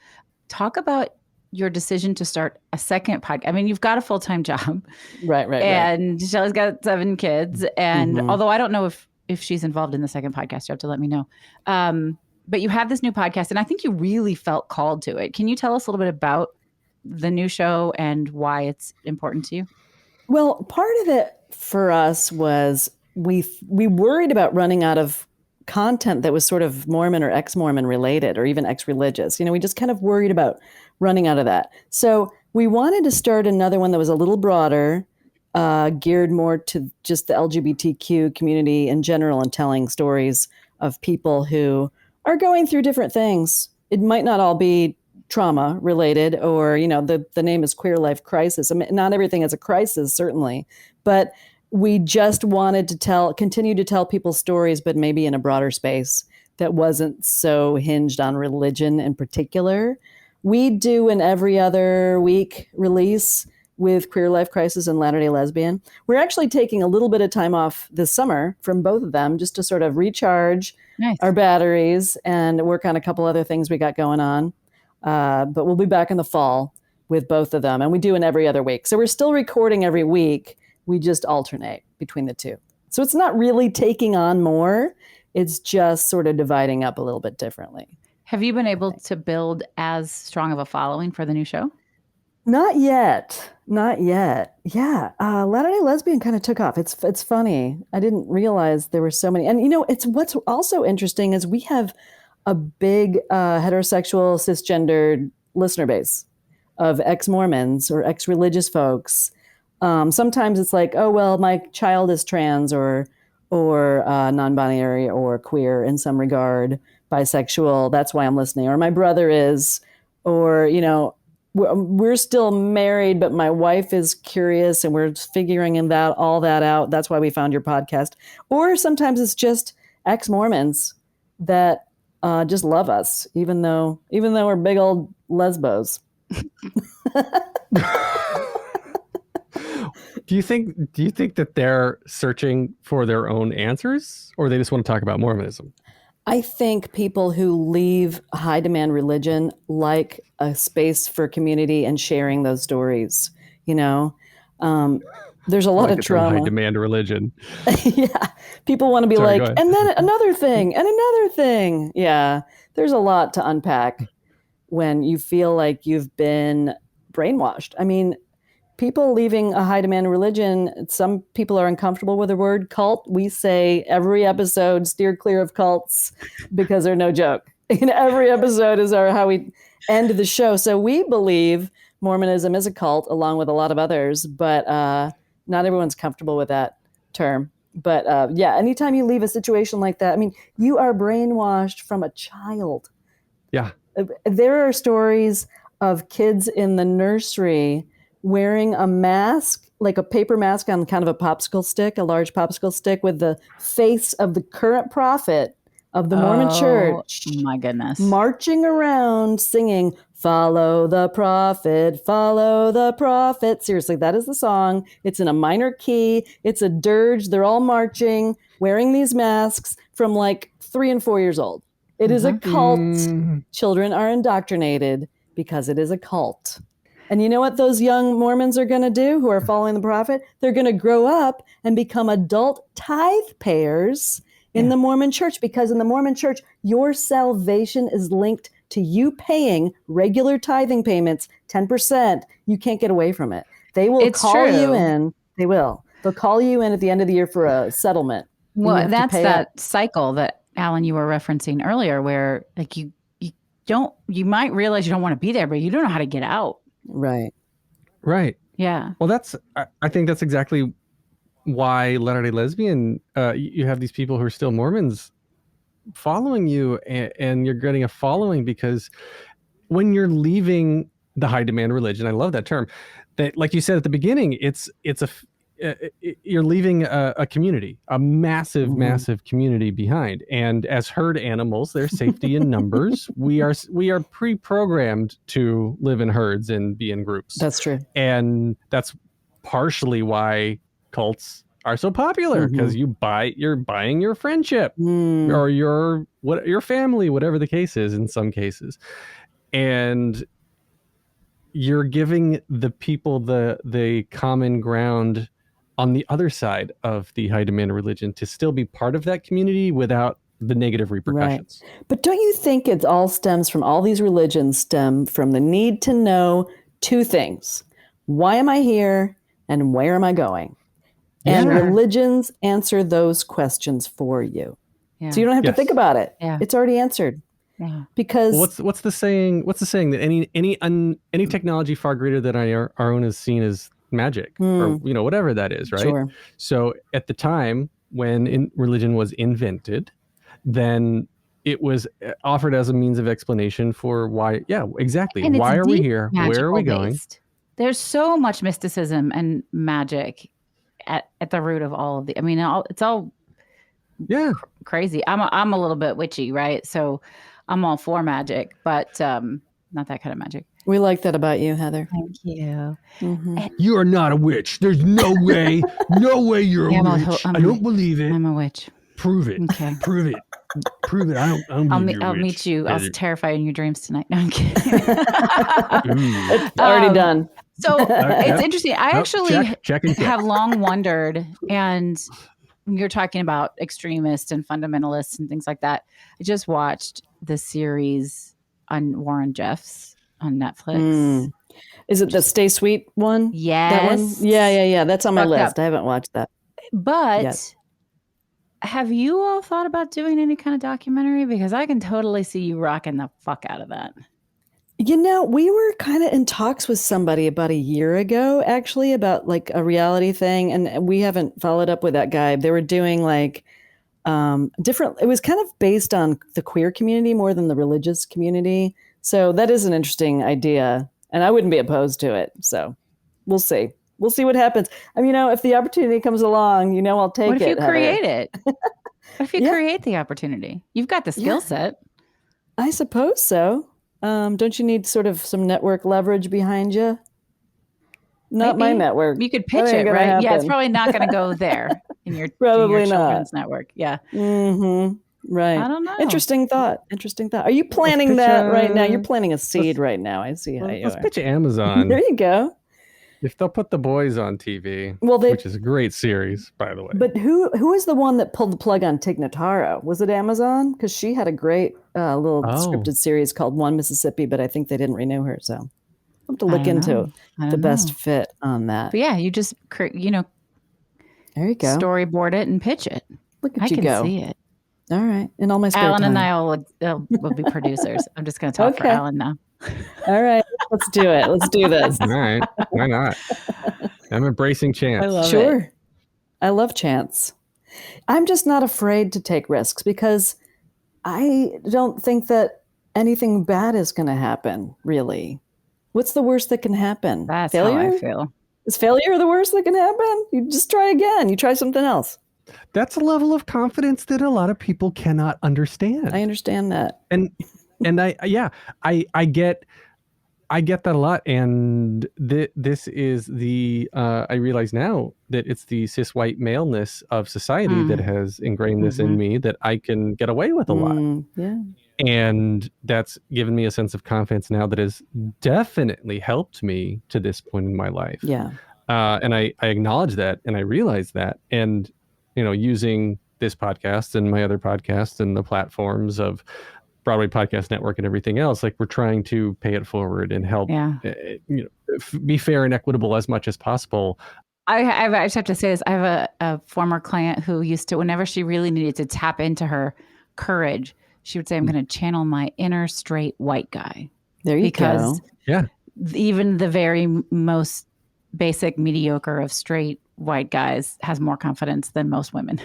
talk about your decision to start a second podcast. I mean, you've got a full-time job. Right. And Shelly's got 7 kids. And although I don't know if she's involved in the second podcast, you have to let me know. But you have this new podcast, and I think you really felt called to it. Can you tell us a little bit about the new show and why it's important to you? Well, part of it for us was we worried about running out of content that was sort of Mormon or ex-Mormon related, or even ex-religious. We just kind of worried about running out of that. So we wanted to start another one that was a little broader, geared more to just the LGBTQ community in general, and telling stories of people who are going through different things. It might not all be trauma related, or, the name is Queer Life Crisis. I mean, not everything is a crisis, certainly, but we just wanted to continue to tell people's stories, but maybe in a broader space that wasn't so hinged on religion in particular. We do an every other week release with Queer Life Crisis and Latter-day Lesbian. We're actually taking a little bit of time off this summer from both of them, just to sort of recharge our batteries and work on a couple other things we got going on. But we'll be back in the fall with both of them. And we do an every other week. So we're still recording every week. We just alternate between the two. So it's not really taking on more. It's just sort of dividing up a little bit differently. Have you been able to build as strong of a following for the new show? Not yet. Yeah. Latter-day Lesbian kind of took off. It's funny. I didn't realize there were so many. And, it's what's also interesting is we have a big heterosexual, cisgendered listener base of ex-Mormons or ex-religious folks. Sometimes it's like, oh, well, my child is trans or non-binary or queer in some regard, bisexual. That's why I'm listening. Or my brother is, or, we're still married, but my wife is curious and we're figuring all that out. That's why we found your podcast. Or sometimes it's just ex-Mormons that just love us, even though we're big old lesbos. Do you think that they're searching for their own answers, or they just want to talk about Mormonism? I think people who leave a high demand religion like a space for community and sharing those stories. You know, there's a I lot like of the term high trauma. demand religion. Yeah. People want to be Sorry, go like, ahead. and then another thing and another thing. Yeah. There's a lot to unpack when you feel like you've been brainwashed. I mean, people leaving a high demand religion, some people are uncomfortable with the word cult. We say every episode, steer clear of cults because they're no joke. And every episode is how we end the show. So we believe Mormonism is a cult along with a lot of others, but not everyone's comfortable with that term. But yeah, anytime you leave a situation like that, I mean, you are brainwashed from a child. Yeah. There are stories of kids in the nursery wearing a mask, like a paper mask on kind of a popsicle stick, a large popsicle stick with the face of the current prophet of the Mormon church, my goodness, marching around singing, "Follow the prophet, follow the prophet." Seriously, that is the song. It's in a minor key. It's a dirge. They're all marching, wearing these masks from like 3 and 4 years old. It is a cult. Children are indoctrinated because it is a cult. And you know what those young Mormons are going to do who are following the prophet? They're going to grow up and become adult tithe payers in the Mormon church, because in the Mormon church, your salvation is linked to you paying regular tithing payments, 10%. You can't get away from it. They will call you in. They will. They'll call you in at the end of the year for a settlement. Well, that's that cycle that, Alan, you were referencing earlier, where like you might realize you don't want to be there, but you don't know how to get out. Right. Right. Yeah. Well, I think that's exactly why Latter-day Lesbian, you have these people who are still Mormons following you, and you're getting a following, because when you're leaving the high demand religion, I love that term, that, like you said at the beginning, you're leaving a community, a massive community behind. And as herd animals, there's safety in numbers. We are pre-programmed to live in herds and be in groups. That's true. And that's partially why cults are so popular, because you're buying your friendship or your family, whatever the case is in some cases. And you're giving the people the common ground on the other side of the high demand religion to still be part of that community without the negative repercussions. Right. But don't you think it all stems from, all these religions stem from the need to know two things? Why am I here and where am I going? And religions answer those questions for you. Yeah. So you don't have to think about it. Yeah. It's already answered. Yeah. Because what's the saying? What's the saying that any technology far greater than our own is seen as magic, or whatever that is, right? Sure. So at the time when religion was invented, then it was offered as a means of explanation for why. Yeah, exactly. And why are we here? Where are we going? Based. There's so much mysticism and magic at the root of all of the. I mean, it's all crazy. I'm a little bit witchy, right? So I'm all for magic, but not that kind of magic. We like that about you, Heather. Thank you. Mm-hmm. You are not a witch. There's no way. No way you're a witch. I don't believe it. I'm a witch. Prove it. Okay. Prove it. Prove it. I'll meet you. I'll terrify you in your dreams tonight. No, I'm kidding. It's already done. So it's interesting. I actually have long wondered, and you're talking about extremists and fundamentalists and things like that. I just watched the series on Warren Jeffs on Netflix. Is it the Stay Sweet one? Yes. That one? Yeah. That's on my list. I haven't watched that. But have you all thought about doing any kind of documentary? Because I can totally see you rocking the fuck out of that. We were kind of in talks with somebody about a year ago, actually, about like a reality thing. And we haven't followed up with that guy. They were doing like different. It was kind of based on the queer community more than the religious community. So that is an interesting idea. And I wouldn't be opposed to it. So we'll see. We'll see what happens. I mean, if the opportunity comes along, I'll take it. What if you create it? What if you create the opportunity? You've got the skill set. I suppose so. Don't you need sort of some network leverage behind you? Not my network. You could pitch it, right? Happen. Yeah, it's probably not going to go there in your children's network. Yeah. Mm-hmm. Right. I don't know. Interesting thought. Are you planning pitch that right now? a- You're planting a seed right now. I see how you Let's are. pitch Amazon. There you go. If they'll put The Boys on TV, Well, which is a great series, by the way. But who is the one that pulled the plug on Tig Notaro? Was it Amazon? Because she had a great little scripted series called One Mississippi, but I think they didn't renew her. So I'll have to look into the best fit on that. But yeah, you just, there you go. Storyboard it and pitch it. Look at I you can go. see it. All right. In all my spare Alan time. and I will be producers. I'm just going to talk for Alan now. All right. Let's do it. Let's do this. All right. Why not? I'm embracing chance. I love Sure. it. I love chance. I'm just not afraid to take risks because I don't think that anything bad is going to happen, really. What's the worst that can happen? That's failure? how I feel. Is failure the worst that can happen? You just try again. You try something else. That's a level of confidence that a lot of people cannot understand. I understand that. And I get that a lot. And this is I realize now that it's the cis white maleness of society that has ingrained this in me, that I can get away with a lot. Yeah. And that's given me a sense of confidence now that has definitely helped me to this point in my life. Yeah. And I acknowledge that, and I realize that. And, using this podcast and my other podcasts and the platforms of Broadway Podcast Network and everything else, like, we're trying to pay it forward and help be fair and equitable as much as possible. I just have to say this. I have a former client who used to, whenever she really needed to tap into her courage, she would say, I'm going to channel my inner straight white guy. There you go. Yeah. Even the very most basic mediocre of straight white guys has more confidence than most women.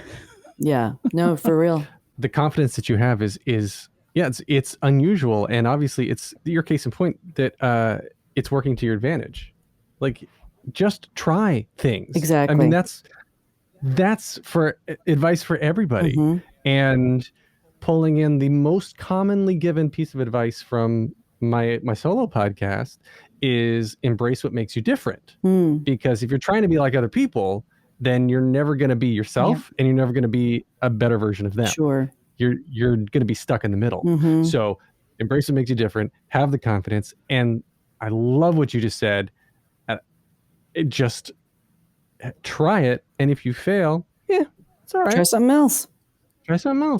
Yeah. No, for real. The confidence that you have is it's unusual. And obviously it's your case in point that it's working to your advantage. Like, just try things. Exactly. I mean, that's for advice for everybody. And pulling in the most commonly given piece of advice from my solo podcast is embrace what makes you different. Because if you're trying to be like other people, then you're never going to be yourself, and you're never going to be a better version of them. Sure. You're going to be stuck in the middle. So embrace what makes you different, have the confidence. And I love what you just said. Just try it. And if you fail, it's all right. Try something else.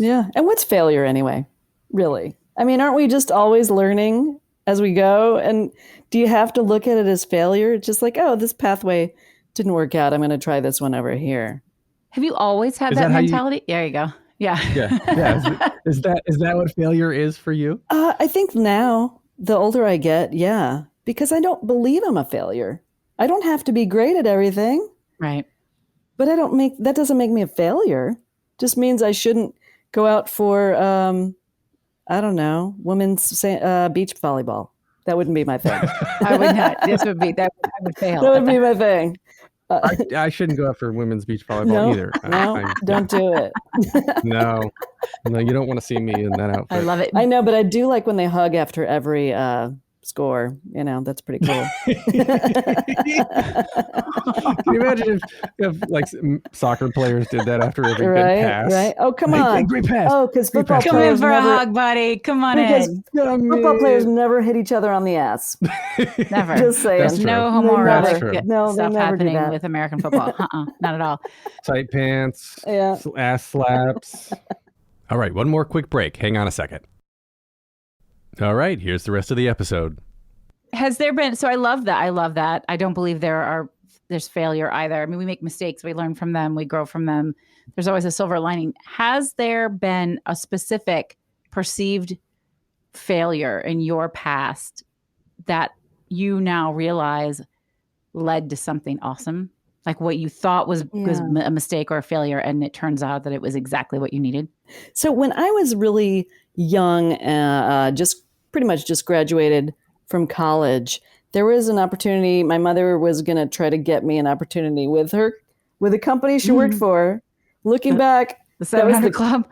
Yeah. And what's failure anyway? Really? I mean, aren't we just always learning as we go? And do you have to look at it as failure? It's just like, oh, this pathway didn't work out. I'm going to try this one over here. Have you always had that mentality? There you go. Yeah. Is that what failure is for you? I think now, the older I get, yeah, because I don't believe I'm a failure. I don't have to be great at everything. Right. But that doesn't make me a failure. Just means I shouldn't go out for, I don't know, women's beach volleyball. That wouldn't be my thing. I would not. I would fail. That would be my thing. I shouldn't go out for women's beach volleyball either. No, don't do it. No, you don't want to see me in that outfit. I love it. I know, but I do like when they hug after every score. That's pretty cool. Can you imagine if like soccer players did that after every good pass? Right. Oh, come on. Hey, great pass. Oh, because football Come in players for a hug, buddy. Come on in. Football players never hit each other on the ass. Never. Just saying. That's true. No homoerotic No, stuff they never do happening that. with American football. Not at all. Tight pants. Yeah. Ass slaps. All right, one more quick break. Hang on a second. All right, here's the rest of the episode. Has there been, so I love that. I don't believe there's failure either. I mean, we make mistakes, we learn from them, we grow from them. There's always a silver lining. Has there been a specific perceived failure in your past that you now realize led to something awesome? Like what you thought was a mistake or a failure, and it turns out that it was exactly what you needed? So when I was really young, just pretty much just graduated from college, there was an opportunity. My mother was going to try to get me an opportunity with a company she worked for. Looking back, the 700 Club.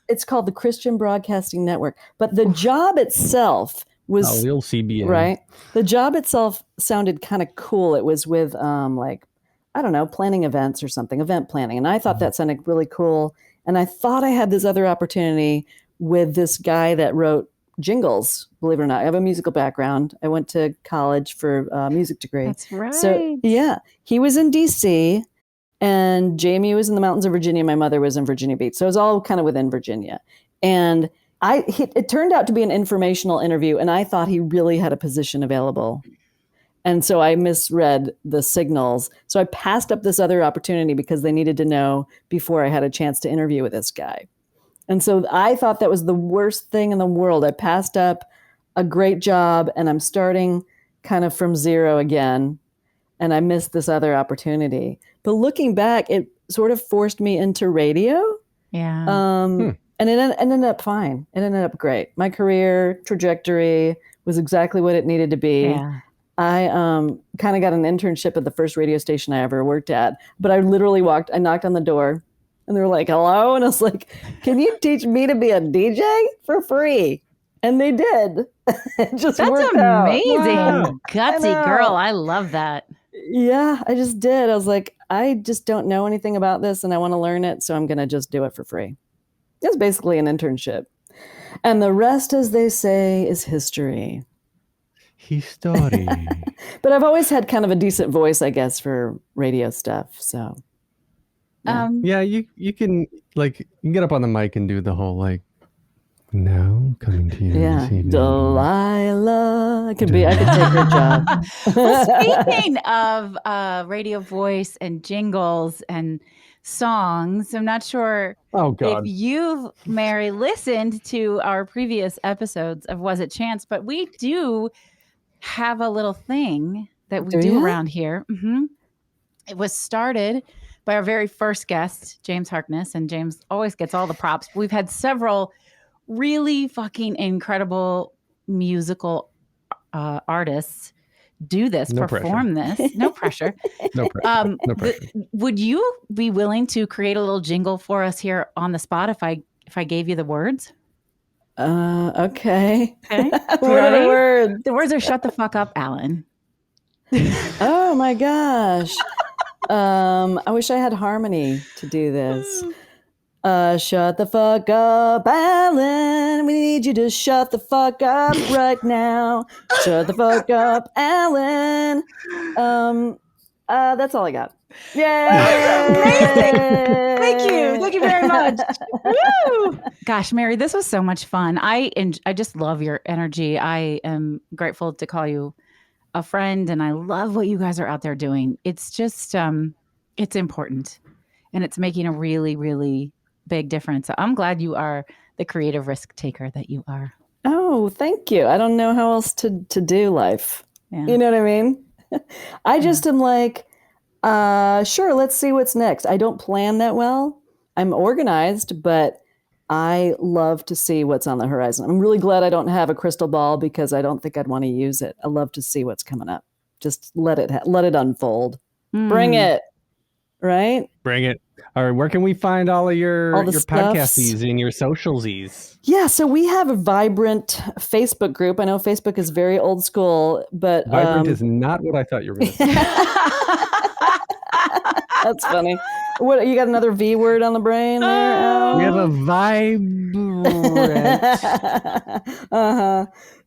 It's called the Christian Broadcasting Network. But the job itself was little CBN. Right. The job itself sounded kind of cool. It was with like I don't know, planning events or something, event planning. And I thought that sounded really cool. And I thought I had this other opportunity with this guy that wrote jingles, believe it or not. I have a musical background. I went to college for a music degree. That's right. So yeah, he was in DC and Jamie was in the mountains of Virginia. My mother was in Virginia Beach. So it was all kind of within Virginia. And it turned out to be an informational interview, and I thought he really had a position available. And so I misread the signals. So I passed up this other opportunity because they needed to know before I had a chance to interview with this guy. And so I thought that was the worst thing in the world. I passed up a great job, and I'm starting kind of from zero again, and I missed this other opportunity. But looking back, it sort of forced me into radio. Yeah. And it ended up fine. It ended up great. My career trajectory was exactly what it needed to be. Yeah. I kind of got an internship at the first radio station I ever worked at. But I literally I knocked on the door, and they were like, hello? And I was like, can you teach me to be a DJ for free? And they did. It just worked out. That's amazing. Wow. Gutsy girl. I love that. Yeah, I just did. I was like, I just don't know anything about this, and I want to learn it, so I'm going to just do it for free. It's basically an internship. And the rest, as they say, is history. History. But I've always had kind of a decent voice, I guess, for radio stuff. So Yeah, you can get up on the mic and do the whole now coming to you this evening. Delilah. I could take her job. Well, speaking of radio voice and jingles and songs, I'm not sure if you've, Mary, listened to our previous episodes of Was It Chance, but we do have a little thing that we do around here. It was started by our very first guest, James Harkness, and James always gets all the props. We've had several really fucking incredible musical artists do this, perform this. No pressure. No pressure. No pressure. Would you be willing to create a little jingle for us here on the spot if I gave you the words? Okay. What are the words? The words are "Shut the fuck up, Alan." Oh my gosh. I wish I had harmony to do this. Shut the fuck up, Alan. We need you to shut the fuck up right now. Shut the fuck up, Alan. That's all I got. Yay! Amazing. Thank you very much. Woo! Gosh, Mary, this was so much fun. I just love your energy. I am grateful to call you a friend, and I love what you guys are out there doing. It's just, it's important, and it's making a really, really big difference. So I'm glad you are the creative risk taker that you are. Oh, thank you. I don't know how else to do life. Yeah. You know what I mean? I just am like, sure, let's see what's next. I don't plan that well. I'm organized, but I love to see what's on the horizon. I'm really glad I don't have a crystal ball because I don't think I'd want to use it. I love to see what's coming up. Just let it unfold. Bring it. Right? Bring it. All right. Where can we find all of your stuffs? podcasties and your socialsies? Yeah. So we have a vibrant Facebook group. I know Facebook is very old school, but Vibrant is not what I thought you were going to say. That's funny. What, you got another V word on the brain there? We have a vibrant.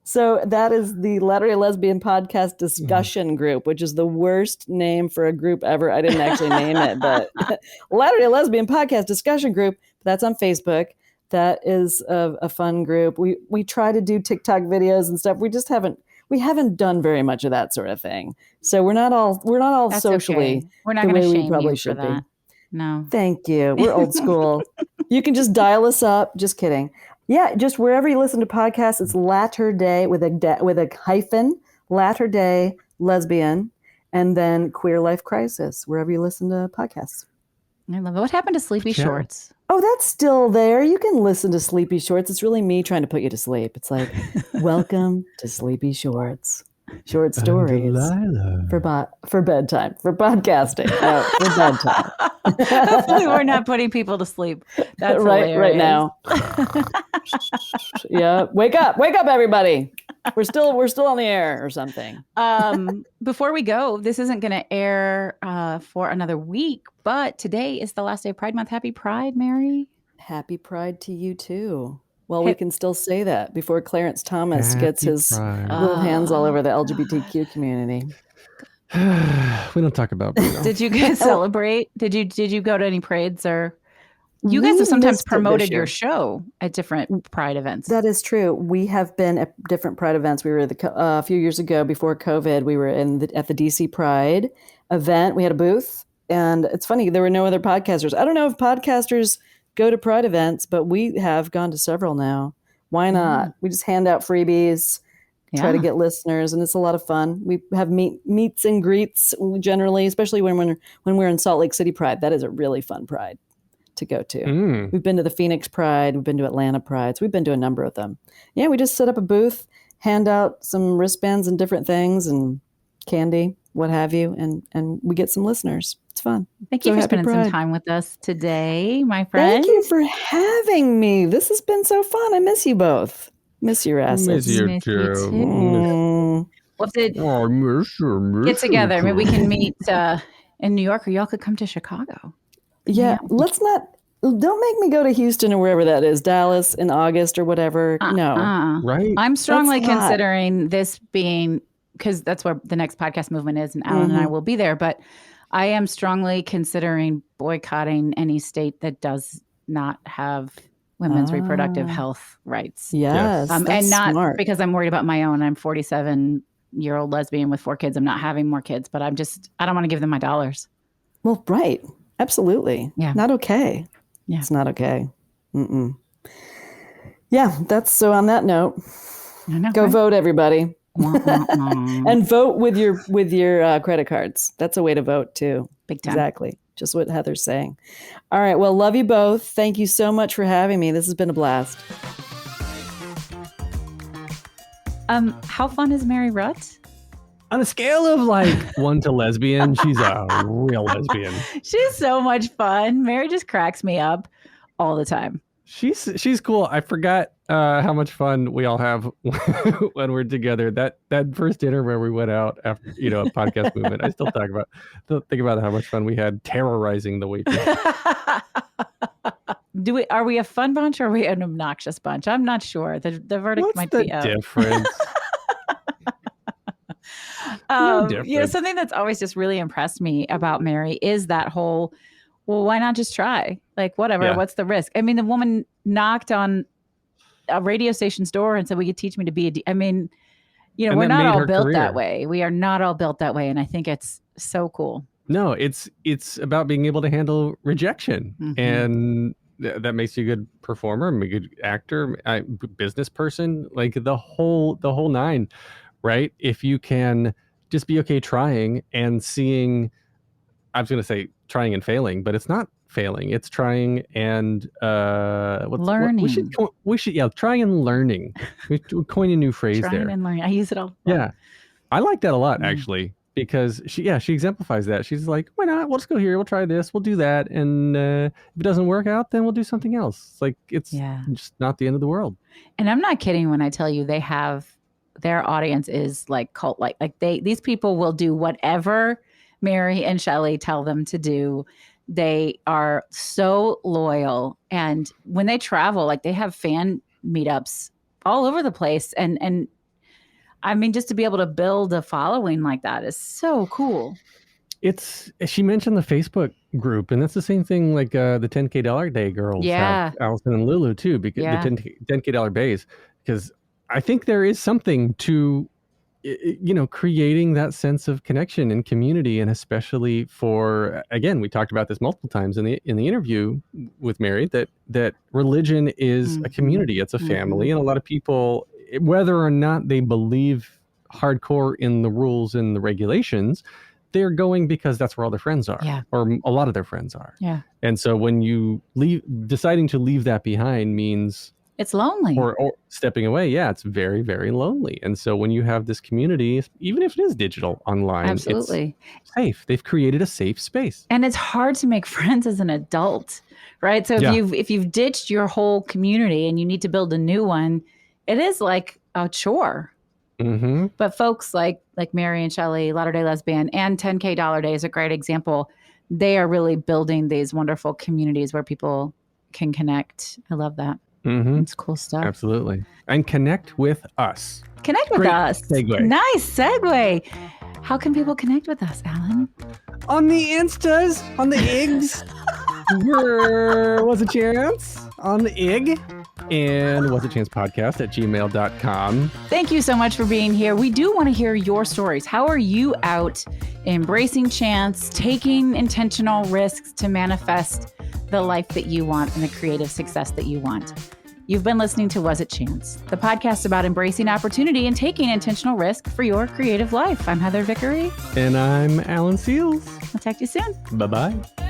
So that is the Latter-day Lesbian podcast discussion group, which is the worst name for a group ever. I didn't actually name it, but Latter-day Lesbian podcast discussion group. That's on Facebook. That is a fun group. We try to do TikTok videos and stuff. We just haven't done very much of that sort of thing. So we're not all That's socially. Okay. We're not going to shame probably you should for that. be. No. Thank you. We're old school. You can just dial us up. Just kidding. Yeah, just wherever you listen to podcasts, it's Latter Day with a hyphen, Latter Day Lesbian, and then Queer Life Crisis, wherever you listen to podcasts. I love it. What happened to Sleepy Shorts? Oh, that's still there. You can listen to Sleepy Shorts. It's really me trying to put you to sleep. It's like, welcome to Sleepy Shorts. Short stories for bedtime, for podcasting, for bedtime. Hopefully we're not putting people to sleep. That's right now. Yeah. Wake up, everybody. We're still on the air or something. Before we go, this isn't going to air for another week, but today is the last day of Pride Month. Happy Pride, Mary. Happy Pride to you too. Well, we can still say that before Clarence Thomas gets his little hands all over the LGBTQ community. We don't talk about Bruno. Did you guys celebrate? Did you go to any parades or? You guys have sometimes promoted your show at different Pride events. That is true. We have been at different Pride events. We were a few years ago before COVID. We were at the DC Pride event. We had a booth, and it's funny, there were no other podcasters. I don't know if podcasters go to Pride events, but we have gone to several now. Why not? We just hand out freebies, try to get listeners, and it's a lot of fun. We have meets and greets generally, especially when we're in Salt Lake City Pride. That is a really fun Pride to go to. We've been to the Phoenix Pride, we've been to Atlanta Prides, we've been to a number of them. Yeah, we just set up a booth, hand out some wristbands and different things and candy, what have you, and we get some listeners. It's fun. Thank you for spending some time with us today, my friend. Thank you for having me. This has been so fun. I miss you both. Miss your asses. Miss you too. We'll have to get together. Maybe we can meet in New York, or y'all could come to Chicago. Yeah, don't make me go to Houston or wherever that is, Dallas in August or whatever. No. Right. I'm strongly considering this being, because that's where the next podcast movement is, and Alan and I will be there, but I am strongly considering boycotting any state that does not have women's reproductive health rights. Yes. And not smart. Because I'm worried about my own. I'm 47-year-old lesbian with 4 kids. I'm not having more kids, but I don't want to give them my dollars. Well, right. Absolutely. Yeah. Not okay. Yeah. It's not okay. Yeah. So on that note, go vote, everybody. And vote with your credit cards. That's a way to vote too. Big time. Exactly. Just what Heather's saying. All right. Well, love you both. Thank you so much for having me. This has been a blast. How fun is Mary Rutt? On a scale of like 1 to lesbian, she's a real lesbian. She's so much fun. Mary just cracks me up all the time. She's cool. I forgot how much fun we all have when we're together. That first dinner where we went out after a podcast movement. I still think about how much fun we had terrorizing the waitress. Are we a fun bunch or are we an obnoxious bunch? I'm not sure. The verdict might be out. What's the difference? Something that's always just really impressed me about Mary is that whole, well, why not just try? Like, whatever, what's the risk? I mean, the woman knocked on a radio station's door and said, will you teach me to be we're not all built that way. We are not all built that way. And I think it's so cool. No, it's about being able to handle rejection. And that makes you a good performer, a good actor, business person, like the whole nine, right? If you can just be okay trying and seeing, I was going to say trying and failing, but it's not failing. It's trying and learning. We should trying and learning. We coin a new phrase there. Trying and learning. I use it all. Yeah, I like that a lot actually, because she exemplifies that. She's like, why not? We'll just go here. We'll try this. We'll do that. And if it doesn't work out, then we'll do something else. It's like it's just not the end of the world. And I'm not kidding when I tell you their audience is like cult like these people will do whatever Mary and Shelley tell them to do. They are so loyal, and when they travel, like they have fan meetups all over the place, and I mean, just to be able to build a following like that is so cool. She mentioned the Facebook group, and that's the same thing like the $10K Day girls have, Allison and Lulu too, because the $10K Bays, because I think there is something to, creating that sense of connection and community, and especially for, again, we talked about this multiple times in the interview with Mary, that religion is a community, it's a family, and a lot of people, whether or not they believe hardcore in the rules and the regulations, they're going because that's where all their friends are, or a lot of their friends are. Yeah. And so when you deciding to leave that behind means it's lonely. Or stepping away. Yeah, it's very, very lonely. And so when you have this community, even if it is digital online, absolutely, it's safe. They've created a safe space. And it's hard to make friends as an adult, right? So if you've ditched your whole community and you need to build a new one, it is like a chore. Mm-hmm. But folks like Mary and Shelley, Latter-day Lesbian, and 10K Dollar Day is a great example. They are really building these wonderful communities where people can connect. I love that. Mm-hmm. It's cool stuff. Absolutely. And connect with us. Connect with Great us. segue. Nice segue. How can people connect with us, Alan? On the Instas, on the IGs. We're What's a Chance on the IG. And What's a Chance podcast at gmail.com. Thank you so much for being here. We do want to hear your stories. How are you out embracing chance, taking intentional risks to manifest the life that you want and the creative success that you want? You've been listening to Was It Chance, the podcast about embracing opportunity and taking intentional risk for your creative life. I'm Heather Vickery. And I'm Alan Seals. I'll talk to you soon. Bye-bye.